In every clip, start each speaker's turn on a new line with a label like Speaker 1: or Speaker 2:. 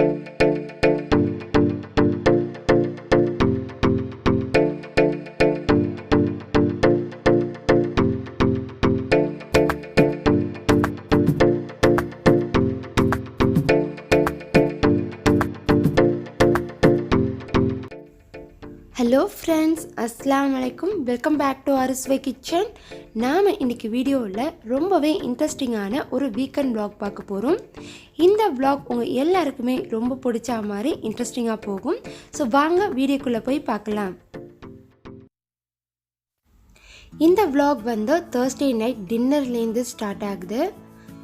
Speaker 1: Hello friends, அஸ்ஸலாமு அலைக்கும். Welcome back to Arusuvai kitchen. நாம் இன்றைக்கி வீடியோவில் ரொம்பவே இன்ட்ரெஸ்டிங்கான ஒரு வீக்கெண்ட் vlog பார்க்க போகிறோம். இந்த vlog உங்கள் எல்லாருக்குமே ரொம்ப பிடிச்ச மாதிரி இன்ட்ரெஸ்டிங்காக போகும். ஸோ வாங்க வீடியோக்குள்ளே போய் பார்க்கலாம். இந்த vlog வந்து Thursday நைட் டின்னர்லேருந்து ஸ்டார்ட் ஆகுது.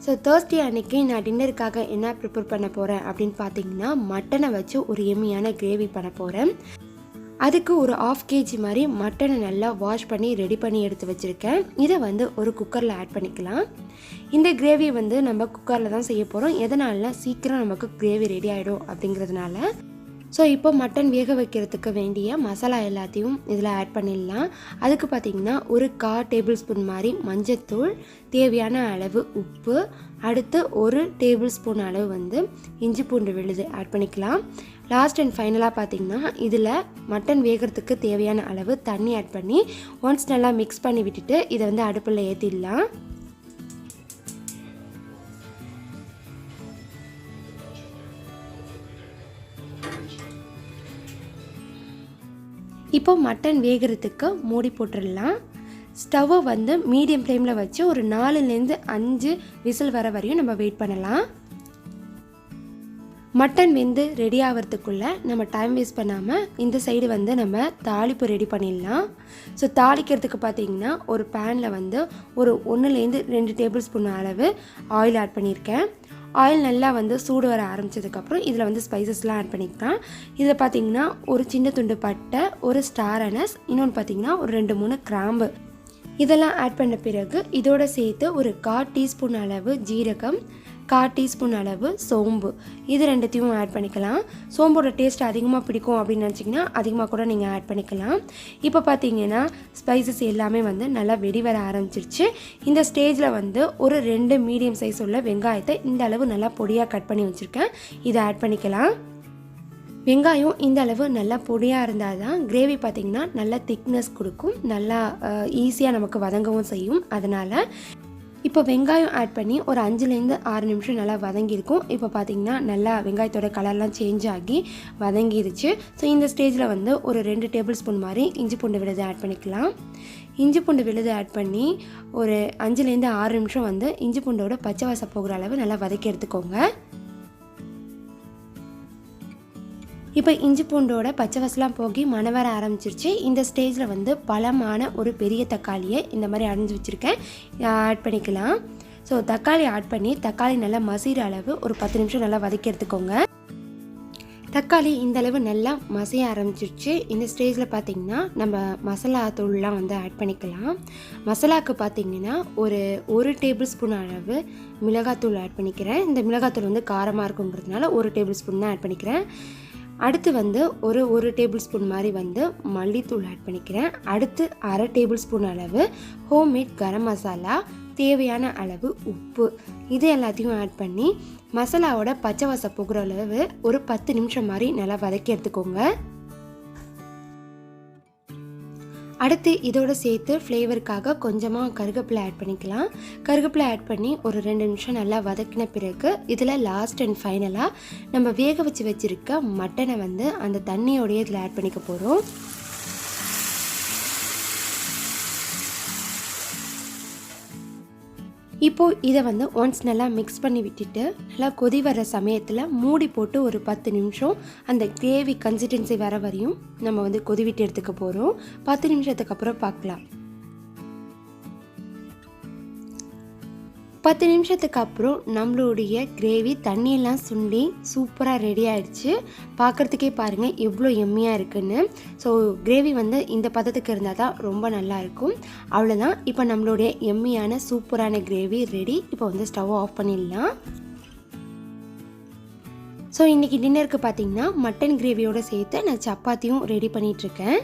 Speaker 1: ஸோ Thursday அன்றைக்கி நான் டின்னருக்காக என்ன ப்ரிப்பேர் பண்ண போகிறேன் அப்படின்னு பார்த்தீங்கன்னா, மட்டனை வச்சு ஒரு எம்மியான கிரேவி பண்ண போகிறேன். அதுக்கு ஒரு 1/2 kg மாதிரி மட்டனை நல்லா வாஷ் பண்ணி ரெடி பண்ணி எடுத்து வச்சுருக்கேன். இதை வந்து ஒரு குக்கரில் ஆட் பண்ணிக்கலாம். இந்த கிரேவி வந்து நம்ம குக்கரில் தான் செய்ய போகிறோம். எதனால சீக்கிரம் நமக்கு கிரேவி ரெடி ஆகிடும் அப்படிங்கிறதுனால. ஸோ இப்போ மட்டன் வேக வைக்கிறதுக்கு வேண்டிய மசாலா எல்லாத்தையும் இதில் ஆட் பண்ணிடலாம். அதுக்கு பார்த்திங்கன்னா ஒரு 1/4 டேபிள் ஸ்பூன் மாதிரி மஞ்சத்தூள், தேவையான அளவு உப்பு, அடுத்து 1 டேபிள் ஸ்பூன் அளவு வந்து இஞ்சி பூண்டு விழுது ஆட் பண்ணிக்கலாம். லாஸ்ட் அண்ட் ஃபைனலாக பார்த்திங்கன்னா இதில் மட்டன் வேகிறதுக்கு தேவையான அளவு தண்ணி ஆட் பண்ணி ஒன்ஸ் நல்லா மிக்ஸ் பண்ணி விட்டுட்டு இதை வந்து அடுப்பில் ஏற்றிடலாம். இப்போ மட்டன் வேகிறதுக்கு மூடி போட்டுடலாம். ஸ்டவ்வை வந்து மீடியம் ஃப்ளேமில் வச்சு ஒரு 4லேருந்து 5 விசில் வர வரையும் நம்ம வெயிட் பண்ணலாம். மட்டன் வெந்து ரெடி ஆகிறதுக்குள்ளே நம்ம டைம் வேஸ்ட் பண்ணாமல் இந்த சைடு வந்து நம்ம தாளிப்பு ரெடி பண்ணிடலாம். ஸோ தாளிக்கிறதுக்கு பார்த்திங்கன்னா ஒரு பேனில் வந்து ஒரு 1லேருந்து 2 டேபிள் ஸ்பூன் அளவு ஆயில் ஆட் பண்ணியிருக்கேன். ஆயில் நல்லா வந்து சூடு வர ஆரம்பித்ததுக்கப்புறம் இதில் வந்து ஸ்பைசஸ்லாம் ஆட் பண்ணிக்கலாம். இதில் பார்த்திங்கன்னா ஒரு சின்ன துண்டு பட்டை, ஒரு ஸ்டார் அனஸ், இன்னொன்று பார்த்திங்கன்னா ஒரு 2-3 கிராம்பு இதெல்லாம் ஆட் பண்ண பிறகு இதோடு சேர்த்து ஒரு 1/4 டீஸ்பூன் அளவு ஜீரகம், 1/4 டீஸ்பூன் அளவு சோம்பு, இது ரெண்டுத்தையும் ஆட் பண்ணிக்கலாம். சோம்போட டேஸ்ட் அதிகமாக பிடிக்கும் அப்படின்னு நினச்சிங்கன்னா அதிகமாக கூட நீங்கள் ஆட் பண்ணிக்கலாம். இப்போ பார்த்தீங்கன்னா ஸ்பைசஸ் எல்லாமே வந்து நல்லா வெடி வர ஆரம்பிச்சிருச்சு. இந்த ஸ்டேஜில் வந்து ஒரு 2 மீடியம் சைஸ் உள்ள வெங்காயத்தை இந்த அளவு நல்லா பொடியாக கட் பண்ணி வச்சுருக்கேன். இதை ஆட் பண்ணிக்கலாம். வெங்காயம் இந்த அளவு நல்லா பொடியாக இருந்தால் தான் கிரேவி பார்த்திங்கன்னா நல்லா திக்னஸ் கொடுக்கும், நல்லா ஈஸியாக நமக்கு வதங்கவும் செய்யும். அதனால் இப்போ வெங்காயம் ஆட் பண்ணி ஒரு 5லேருந்து 6 நிமிஷம் நல்லா வதங்கியிருக்கும். இப்போ பார்த்திங்கன்னா நல்லா வெங்காயத்தோட கலர்லாம் சேஞ்ச் ஆகி வதங்கிருச்சு. ஸோ இந்த ஸ்டேஜில் வந்து ஒரு 2 டேபிள் ஸ்பூன் மாதிரி இஞ்சி பூண்டு விழுது ஆட் பண்ணிக்கலாம். இஞ்சி பூண்டு விழுது ஆட் பண்ணி ஒரு 5லேருந்து 6 நிமிஷம் வந்து இஞ்சி பூண்டோட பச்சை வாசம் போகிற அளவு நல்லா வதக்கி எடுத்துக்கோங்க. இப்போ இஞ்சி பூண்டோட பச்சை வாசலாம் போகி மணம் வர ஆரம்பிச்சிருச்சு. இந்த ஸ்டேஜில் வந்து பழமான ஒரு பெரிய தக்காளியை இந்த மாதிரி அரைஞ்சி வச்சுருக்கேன், ஆட் பண்ணிக்கலாம். ஸோ தக்காளி ஆட் பண்ணி தக்காளி நல்லா மசிகிற அளவு ஒரு 10 நிமிஷம் நல்லா வதக்கி எடுத்துக்கோங்க. தக்காளி இந்த அளவு நல்லா மசிய ஆரம்பிச்சிருச்சு. இந்த ஸ்டேஜில் பார்த்திங்கன்னா நம்ம மசாலா தூள்லாம் வந்து ஆட் பண்ணிக்கலாம். மசாலாவுக்கு பார்த்திங்கன்னா ஒரு டேபிள் ஸ்பூன் அளவு மிளகாத்தூள் ஆட் பண்ணிக்கிறேன். இந்த மிளகாத்தூள் வந்து காரமாக இருக்குங்கிறதுனால 1 டேபிள் ஸ்பூன் தான் ஆட் பண்ணிக்கிறேன். அடுத்து வந்து ஒரு டேபிள் ஸ்பூன் மாதிரி வந்து மல்லித்தூள் ஆட் பண்ணிக்கிறேன். அடுத்து 1/2 டேபிள் ஸ்பூன் அளவு ஹோம்மேட் கரம் மசாலா, தேவையான அளவு உப்பு, இது எல்லாத்தையும் ஆட் பண்ணி மசாலாவோட பச்சை வாசம் போகிற அளவு ஒரு 10 நிமிஷம் மாதிரி நல்லா வதக்கி எடுத்துக்கோங்க. அடுத்து இதோடு சேர்த்து ஃப்ளேவருக்காக கொஞ்சமாக கருவேப்பிலை ஆட் பண்ணிக்கலாம். கருவேப்பிலை ஆட் பண்ணி ஒரு 2 நிமிஷம் நல்லா வதக்கின பிறகு இதில் லாஸ்ட் அண்ட் ஃபைனலாக நம்ம வேக வச்சுருக்க மட்டனை வந்து அந்த தண்ணியோடையே இதில் ஆட் பண்ணிக்க போகிறோம். இப்போது இதை வந்து ஒன்ஸ் நல்லா மிக்ஸ் பண்ணி விட்டுட்டு நல்லா கொதி வர சமயத்தில் மூடி போட்டு ஒரு 10 நிமிஷம் அந்த கிரேவி கன்சிஸ்டன்சி வர வரையும் நம்ம வந்து கொதி விட்டு எடுத்துக்க போகிறோம். 10 நிமிஷத்துக்கு அப்புறம் பார்க்கலாம். 10 நிமிஷத்துக்கு அப்புறம் நம்மளுடைய கிரேவி தண்ணியெல்லாம் சுண்டி சூப்பராக ரெடி ஆகிடுச்சு. பார்க்குறதுக்கே பாருங்கள் எவ்வளோ எம்மியாக இருக்குன்னு. ஸோ கிரேவி வந்து இந்த பதத்துக்கு இருந்தால் தான் ரொம்ப நல்லாயிருக்கும். அவ்வளோதான், இப்போ நம்மளுடைய எம்மியான சூப்பரான கிரேவி ரெடி. இப்போ வந்து ஸ்டவ் ஆஃப் பண்ணிடலாம். ஸோ இன்றைக்கி டின்னருக்கு பார்த்திங்கன்னா மட்டன் கிரேவியோடு சேர்த்து நான் சப்பாத்தியும் ரெடி பண்ணிகிட்ருக்கேன்.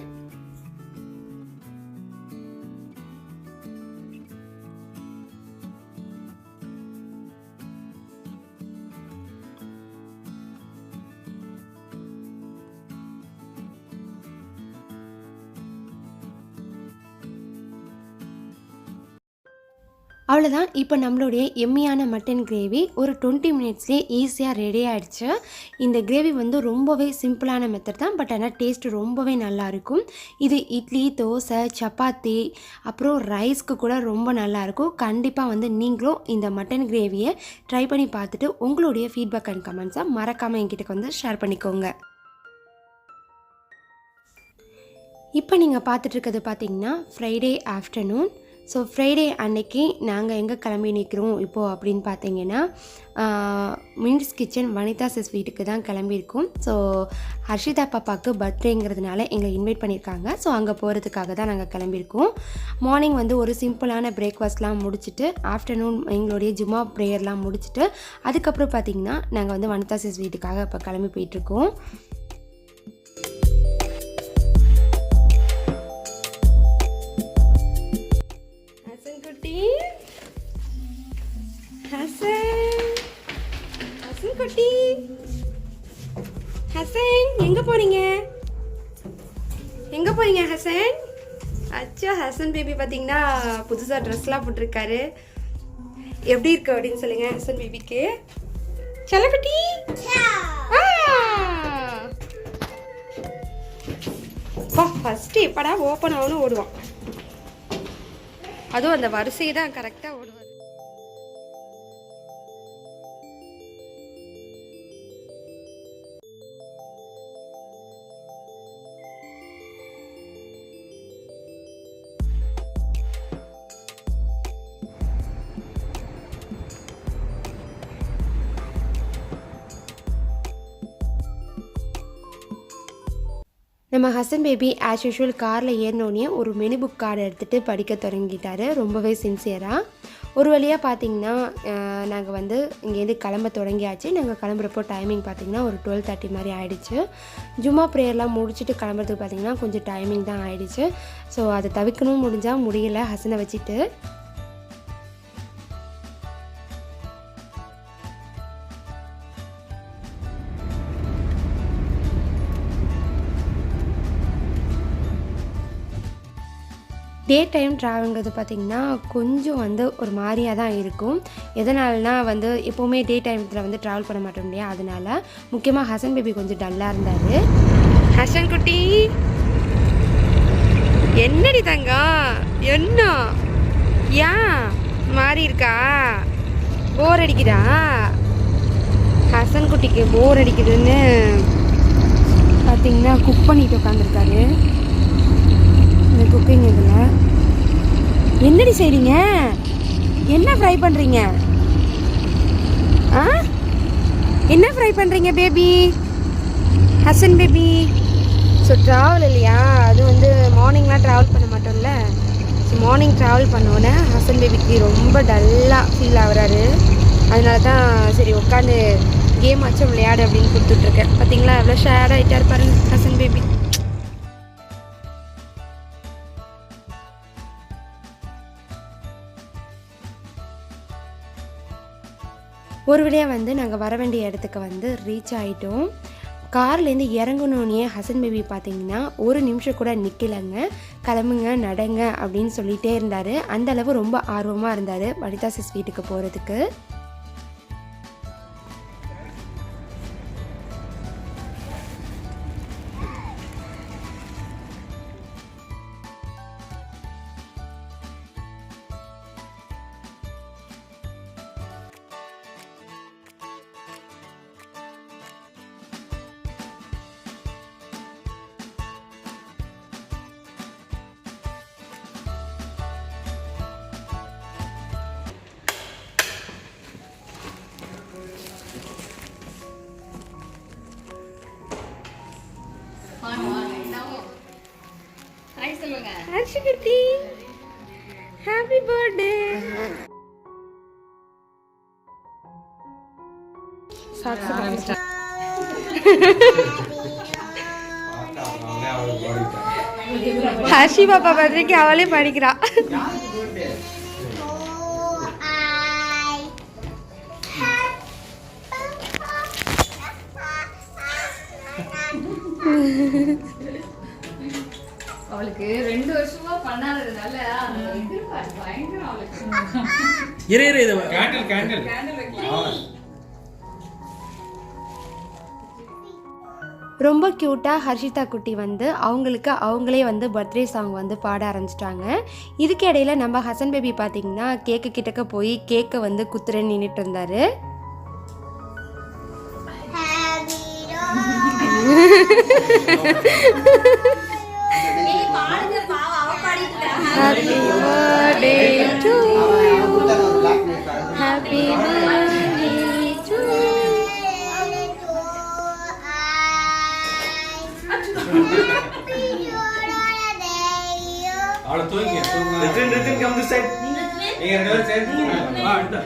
Speaker 1: அவ்வளோதான். இப்போ நம்மளுடைய எம்மியான மட்டன் கிரேவி ஒரு 20 மினிட்ஸ்லேயே ஈஸியாக ரெடி ஆகிடுச்சு. இந்த கிரேவி வந்து ரொம்பவே சிம்பிளான மெத்தட் தான், பட் ஆனால் டேஸ்ட்டு ரொம்பவே நல்லாயிருக்கும். இது இட்லி, தோசை, சப்பாத்தி, அப்புறம் ரைஸ்க்கு கூட ரொம்ப நல்லாயிருக்கும். கண்டிப்பாக வந்து நீங்களும் இந்த மட்டன் கிரேவியை ட்ரை பண்ணி பார்த்துட்டு உங்களுடைய ஃபீட்பேக் அண்ட் கமெண்ட்ஸை மறக்காமல் என்கிட்ட வந்து ஷேர் பண்ணிக்கோங்க. இப்போ நீங்கள் பார்த்துட்ருக்கிறது பார்த்திங்கன்னா ஃப்ரைடே ஆஃப்டர்நூன். ஸோ ஃப்ரைடே அன்னைக்கு நாங்கள் எங்கே கிளம்பி நிற்கிறோம் இப்போது அப்படின்னு பார்த்தீங்கன்னா மின்ஸ் கிச்சன் வனிதா சிஸ் வீட்டுக்கு தான் கிளம்பியிருக்கோம். ஸோ ஹர்ஷிதா பாப்பாவுக்கு பர்த்டேங்கிறதுனால எங்களை இன்வைட் பண்ணியிருக்காங்க. ஸோ அங்கே போகிறதுக்காக தான் நாங்கள் கிளம்பியிருக்கோம். மார்னிங் வந்து ஒரு சிம்பிளான பிரேக்ஃபாஸ்ட்லாம் முடிச்சுட்டு ஆஃப்டர்நூன் எங்களுடைய ஜும்மா ப்ரேயர்லாம் முடிச்சுட்டு அதுக்கப்புறம் பார்த்திங்கன்னா நாங்கள் வந்து வனிதா சிஸ் வீட்டுக்காக இப்போ கிளம்பி போயிட்டுருக்கோம். குட்டி ஹசன் எங்க போறீங்க ஹசன்? அச்சா ஹசன் பேபி பார்த்தீங்கன்னா புதுசாக ட்ரெஸ்லாம் போட்டிருக்காரு. எப்படி இருக்கு அப்படின்னு சொல்லுங்க ஹசன் பேபிக்கு. சல குட்டி ஃபர்ஸ்ட் எப்படா ஓப்பன் ஆகணும் ஓடுவான். அதுவும் அந்த வரிசையை தான் கரெக்டாக ஓடுவார். நம்ம ஹசன் பேபி ஆஸ் யூஷுவல் காரில் ஏறினோடனே ஒரு மெனு புக் கார்டு எடுத்துகிட்டு படிக்க தொடங்கிட்டார், ரொம்பவே சின்சியராக. ஒரு வழியாக பார்த்திங்கன்னா நாங்கள் வந்து இங்கேருந்து கிளம்ப தொடங்கியாச்சு. நாங்கள் கிளம்புறப்போ டைமிங் பார்த்திங்கன்னா ஒரு 12:30 மாதிரி ஆகிடுச்சு. ஜும்மா ப்ரேயர்லாம் முடிச்சுட்டு கிளம்புறதுக்கு பார்த்திங்கன்னா கொஞ்சம் டைமிங் தான் ஆகிடுச்சு. ஸோ அதை தவிர்க்கணும் முடிஞ்சால் முடியலை ஹசனை வச்சுட்டு. டே டைம் ட்ராவலுங்கிறது பார்த்திங்கன்னா கொஞ்சம் வந்து ஒரு மாதிரியாக தான் இருக்கும். எதனாலனா வந்து எப்போவுமே டே டைமத்தில் வந்து ட்ராவல் பண்ண மாட்டோம் இல்லையா, அதனால். முக்கியமாக ஹசன் பேபி கொஞ்சம் டல்லாக இருந்தார். ஹசன் குட்டி என்னடி தங்கம், என்ன ஏன் மாறி இருக்கா? போர் அடிக்குதா? ஹசன் குட்டிக்கு போர் அடிக்குதுன்னு பார்த்திங்கன்னா குக் பண்ணிட்டு உட்காந்துருக்காரு. இந்த குக்கிங் இதில் என்னடி செய்கிறீங்க? என்ன ஃப்ரை பண்ணுறீங்க? என்ன ஃப்ரை பண்ணுறீங்க baby, Hasan baby? So travel இல்லையா, அது வந்து மார்னிங்லாம் ட்ராவல் பண்ண மாட்டோம்ல. ஸோ மார்னிங் ட்ராவல் பண்ணோன்னே ஹசன் பேபிக்கு ரொம்ப டல்லாக ஃபீல் ஆகுறாரு. அதனால தான் சரி உட்காந்து கேம் ஆச்சும் விளையாடு அப்படின்னு கொடுத்துட்ருக்கேன். பார்த்தீங்களா எவ்வளோ ஷேர் ஆகிட்டார் பாருங்க ஹசன் பேபி. ஒரு வழியாக வந்து நாங்கள் வர வேண்டிய இடத்துக்கு வந்து ரீச் ஆகிட்டோம். கார்லேருந்து இறங்கணுன்னே ஹசன் பேபி பார்த்திங்கன்னா ஒரு நிமிஷம் கூட நிற்கலைங்க. கிளம்புங்க நடங்க அப்படின்னு சொல்லிகிட்டே இருந்தார். அந்தளவு ரொம்ப ஆர்வமாக இருந்தார் வனிதா சிஸ் வீட்டுக்கு போகிறதுக்கு. ஹர்ஷிகத்தி ஹாப்பி பர்த்டே. ஹர்ஷி பாப்பா பர்த்டேக்கு அவளே படிக்கிறா.
Speaker 2: அவளுக்கு 2 வருஷமா பண்ணாததுனால பயங்கரம் அவளுக்கு.
Speaker 3: கேண்டில் வைக்கலாம்.
Speaker 1: ரொம்ப க்யூட்டாக ஹர்ஷிதா குட்டி வந்து அவங்களுக்கு அவங்களே வந்து பர்த்டே சாங் வந்து பாட ஆரம்பிச்சிட்டாங்க. இதுக்கு இடையில நம்ம ஹசன் பேபி பார்த்திங்கன்னா கேக்கு கிட்டக்க போய் கேக்கை வந்து குத்துறேன்னு நின்றுட்டு இருந்தார். Happy birthday to you. Happy birthday to you.
Speaker 3: அவளை தூக்கி ரித்தின் come this side. நீங்க ரெண்டு பேரும் சேர்ந்து வா அடுத்து.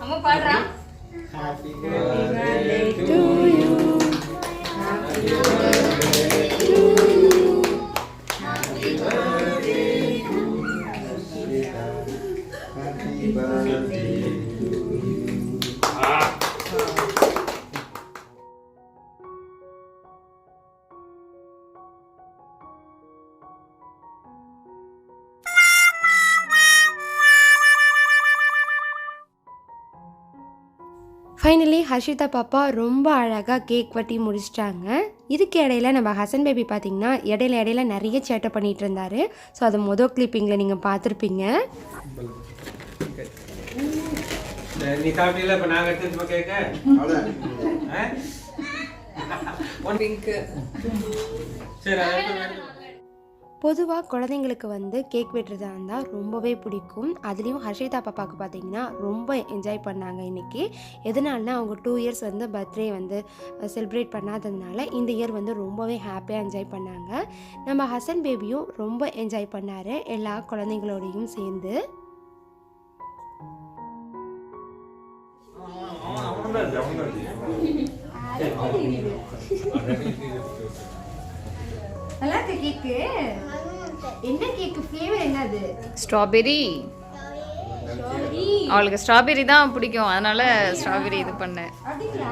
Speaker 2: அம்மா பாடுறா.
Speaker 3: Happy birthday to you. Happy birthday to you. Happy birthday to you. Happy birthday to you.
Speaker 1: Finally Harshitha பாப்பா ரொம்ப அழகாக கேக் வெட்டி முடிச்சிட்டாங்க. இதுக்கு இடையில நம்ம ஹசன் பேபி பார்த்திங்கன்னா இடையில நிறைய சேட்டை பண்ணிகிட்டு இருந்தார். ஸோ அது மொதல் கிளிப்பிங்கில் நீங்கள் பார்த்துருப்பீங்க.
Speaker 3: நீ சாப்பிட்டீங்களா? இப்போ நாங்கள் எடுத்துட்டு கேட்க சரி.
Speaker 1: பொதுவாக குழந்தைங்களுக்கு வந்து கேக் வெட்டுறதா இருந்தால் ரொம்பவே பிடிக்கும். அதுலேயும் ஹர்ஷிதா பாப்பாவுக்கு பார்த்திங்கன்னா ரொம்ப என்ஜாய் பண்ணாங்க இன்றைக்கி. எதனாலனா அவங்க 2 இயர்ஸ் வந்து பர்த்டே வந்து செலிப்ரேட் பண்ணாததுனால இந்த இயர் வந்து ரொம்பவே ஹாப்பியாக என்ஜாய் பண்ணாங்க. நம்ம ஹசன் பேபியும் ரொம்ப என்ஜாய் பண்ணார் எல்லா குழந்தைங்களோடையும் சேர்ந்து. நல்லா இருக்கு கேக்கு. என்ன கேக்கு ஃப்ளேவர் என்னது?
Speaker 2: ஸ்ட்ராபெரி. அவளுக்கு ஸ்ட்ராபெரி தான் பிடிக்கும், அதனால ஸ்ட்ராபெரி இது பண்ணேன்.
Speaker 1: அப்படிங்களா?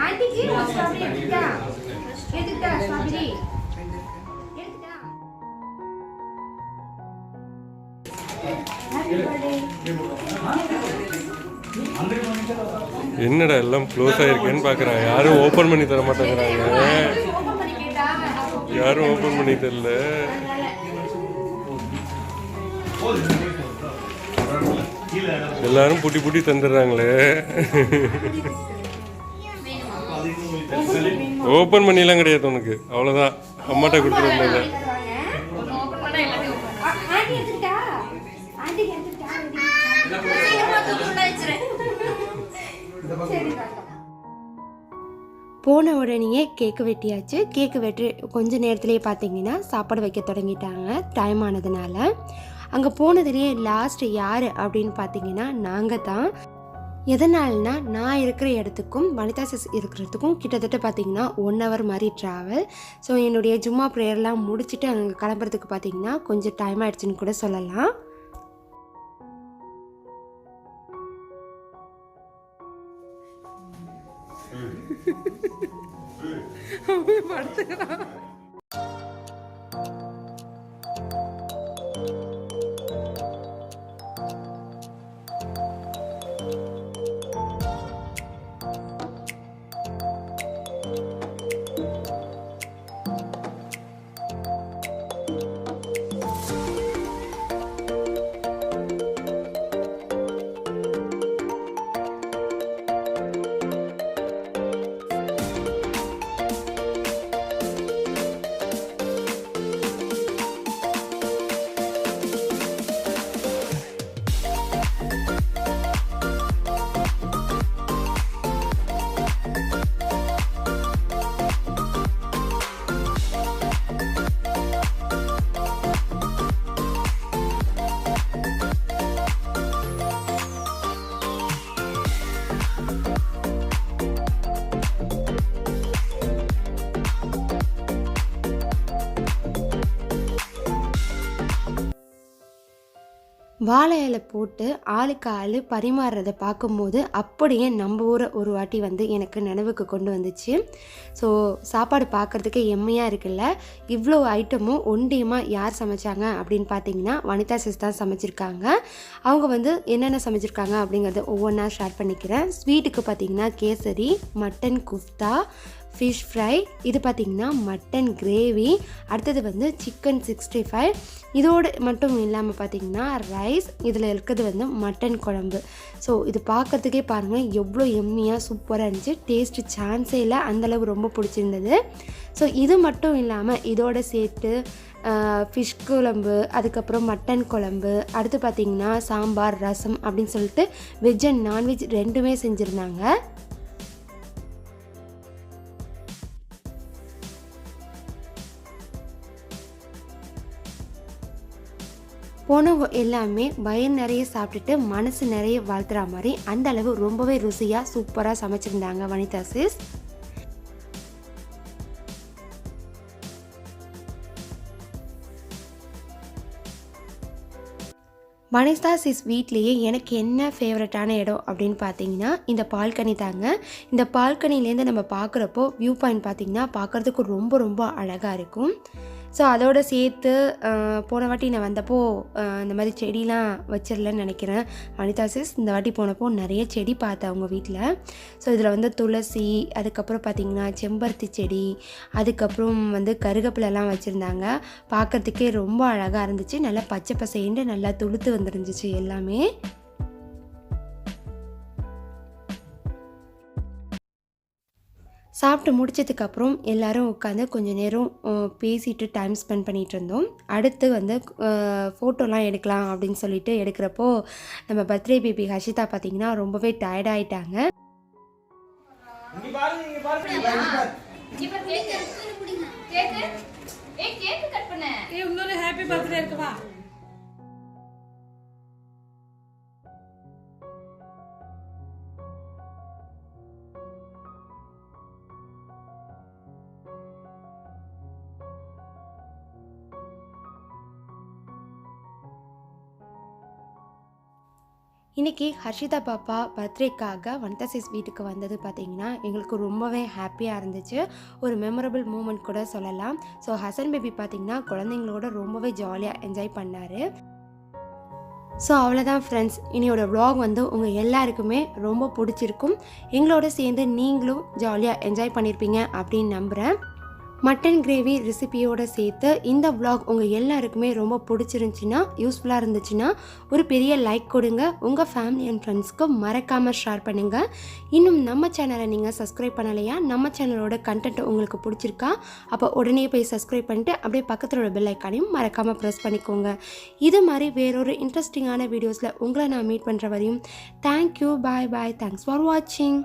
Speaker 1: ஆண்டிக்கு ஸ்ட்ராபெரி எடுத்துட்டா ஸ்ட்ராபெரி எடுத்துட்டா.
Speaker 4: என்னடா எல்லாம் க்ளோஸ் ஆயிருக்கேன்னு பார்க்குறாங்க. யாரும் ஓப்பன் பண்ணி தர மாட்டேங்கிறாங்க. யாரும் ஓப்பன் பண்ணி தரல. எல்லாரும் புட்டி புட்டி தந்துடுறாங்களே. ஓப்பன் பண்ணிலாம் கிடையாது உனக்கு. அவ்வளோதான், அம்மாட்ட கொடுத்துருந்தது.
Speaker 1: போன உடனேயே கேக்கு வெட்டியாச்சு. கேக்கு வெட்டி கொஞ்சம் நேரத்துலேயே பார்த்தீங்கன்னா சாப்பாடு வைக்க தொடங்கிட்டாங்க டைம் ஆனதுனால. அங்கே போனதுலேயே லாஸ்ட் யார் அப்படின்னு பார்த்தீங்கன்னா நாங்கள் தான். எதனால்னா நான் இருக்கிற இடத்துக்கும் வனிதா சிஸ் இருக்கிறதுக்கும் கிட்டத்தட்ட பார்த்திங்கன்னா 1 hour மாதிரி ட்ராவல். ஸோ என்னுடைய ஜும்மா ப்ரேயர்லாம் முடிச்சுட்டு அங்கே கிளம்புறதுக்கு பார்த்திங்கன்னா கொஞ்சம் டைம் ஆகிடுச்சின்னு கூட சொல்லலாம். படுத்துக்கிறான். வாழை இலை போட்டு ஆளுக்கு ஆள் பரிமாறுறதை பார்க்கும்போது அப்படியே நம்ம ஊரை ஒரு வாட்டி வந்து எனக்கு நினைவுக்கு கொண்டு வந்துச்சு. ஸோ சாப்பாடு பார்க்குறதுக்கு எம்மையாக இருக்குல்ல. இவ்வளோ ஐட்டமும் ஒண்டியமாக யார் சமைச்சாங்க அப்படின்னு பார்த்தீங்கன்னா வனிதா சிஸ் தான் சமைச்சிருக்காங்க. அவங்க வந்து என்னென்ன சமைச்சிருக்காங்க அப்படிங்கிறத ஒவ்வொன்றா ஷேர் பண்ணிக்கிறேன். ஸ்வீட்டுக்கு பார்த்திங்கன்னா கேசரி, மட்டன் குஃப்தா, ஃபிஷ் ஃப்ரை, இது பார்த்திங்கன்னா மட்டன் கிரேவி, அடுத்தது வந்து சிக்கன் 65, இதோடு மட்டும் இல்லாமல் பார்த்திங்கன்னா ரைஸ், இதில் இருக்கிறது வந்து மட்டன் குழம்பு. ஸோ இது பார்க்குறதுக்கே பாருங்கள் எவ்வளோ எம்மியாக சூப்பராக இருந்துச்சு. டேஸ்ட்டு சான்ஸே இல்லை, அந்தளவு ரொம்ப பிடிச்சிருந்தது. ஸோ இது மட்டும் இல்லாமல் இதோடு சேர்த்து ஃபிஷ் குழம்பு, அதுக்கப்புறம் மட்டன் குழம்பு, அடுத்து பார்த்திங்கன்னா சாம்பார், ரசம் அப்படின்னு சொல்லிட்டு வெஜ் அண்ட் நான்வெஜ் ரெண்டுமே செஞ்சுருந்தாங்க. போனவங்க எல்லாமே வயிறு நிறைய சாப்பிட்டுட்டு மனசு நிறைய வாழ்த்துற மாதிரி அந்த அளவு ரொம்பவே ருசியாக சூப்பராக சமைச்சிருந்தாங்க வனிதா சிஸ். வனிதா சிஸ் வீட்லேயே எனக்கு என்ன ஃபேவரட்டான இடம் அப்படின்னு பார்த்தீங்கன்னா இந்த பால்கனி தாங்க. இந்த பால்கனிலேருந்து நம்ம பார்க்குறப்போ வியூ பாயிண்ட் பார்த்திங்கன்னா பார்க்குறதுக்கு ரொம்ப ரொம்ப அழகாக இருக்கும். ஸோ அதோடு சேர்த்து போன வாட்டி நான் வந்தப்போ இந்த மாதிரி செடிலாம் வச்சிடலன்னு நினைக்கிறேன். வனிதா சிஸ் இந்த வாட்டி போனப்போ நிறைய செடி பார்த்தேன் அவங்க வீட்டில். ஸோ இதில் வந்து துளசி, அதுக்கப்புறம் பார்த்திங்கன்னா செம்பருத்தி செடி, அதுக்கப்புறம் வந்து கருகப்பிலெல்லாம் வச்சுருந்தாங்க. பார்க்குறதுக்கே ரொம்ப அழகாக இருந்துச்சு. நல்லா பச்சை பசைன்னு நல்லா துளுத்து வந்துருந்துச்சு எல்லாமே. சாப்பிட்டு முடிச்சதுக்கப்புறம் எல்லோரும் உட்காந்து கொஞ்சம் நேரம் பேசிட்டு டைம் ஸ்பெண்ட் பண்ணிகிட்டு இருந்தோம். அடுத்து வந்து ஃபோட்டோலாம் எடுக்கலாம் அப்படின்னு சொல்லிட்டு எடுக்கிறப்போ நம்ம பர்த்டே பேபி ஹர்ஷிதா பார்த்திங்கன்னா ரொம்பவே டயர்டாயிட்டாங்க. இன்றைக்கி ஹர்ஷிதா பாப்பா பர்த்டேக்காக வனிதா சிஸ் வீட்டுக்கு வந்தது பார்த்திங்கன்னா எங்களுக்கு ரொம்பவே ஹாப்பியாக இருந்துச்சு. ஒரு மெமரபிள் மூமெண்ட் கூட சொல்லலாம். ஸோ ஹசன் பேபி பார்த்திங்கன்னா குழந்தைங்களோட ரொம்பவே ஜாலியாக என்ஜாய் பண்ணார். ஸோ அவ்வளோதான் ஃப்ரெண்ட்ஸ், இனியோட vlog வந்து உங்கள் எல்லாருக்குமே ரொம்ப பிடிச்சிருக்கும். எங்களோட சேர்ந்து நீங்களும் ஜாலியாக என்ஜாய் பண்ணியிருப்பீங்க அப்படின்னு நம்புகிறேன். மட்டன் கிரேவி ரெசிபியோடு சேர்த்து இந்த vlog உங்கள் எல்லாருக்குமே ரொம்ப பிடிச்சிருந்துச்சின்னா, யூஸ்ஃபுல்லாக இருந்துச்சுன்னா ஒரு பெரிய லைக் கொடுங்க. உங்கள் ஃபேமிலி அண்ட் ஃப்ரெண்ட்ஸ்க்கு மறக்காமல் ஷேர் பண்ணுங்கள். இன்னும் நம்ம சேனலை நீங்கள் சப்ஸ்கிரைப் பண்ணலையா? நம்ம சேனலோட கண்டென்ட் உங்களுக்கு பிடிச்சிருக்கா? அப்போ உடனே போய் சப்ஸ்கிரைப் பண்ணிட்டு அப்படியே பக்கத்தில் உள்ள பெல் ஐக்கானையும் மறக்காமல் ப்ரெஸ் பண்ணிக்கோங்க. இது மாதிரி வேறொரு இன்ட்ரெஸ்டிங்கான வீடியோஸில் உங்களை நான் மீட் பண்ணுற வரையும் thank you, bye bye, thanks for வாட்சிங்.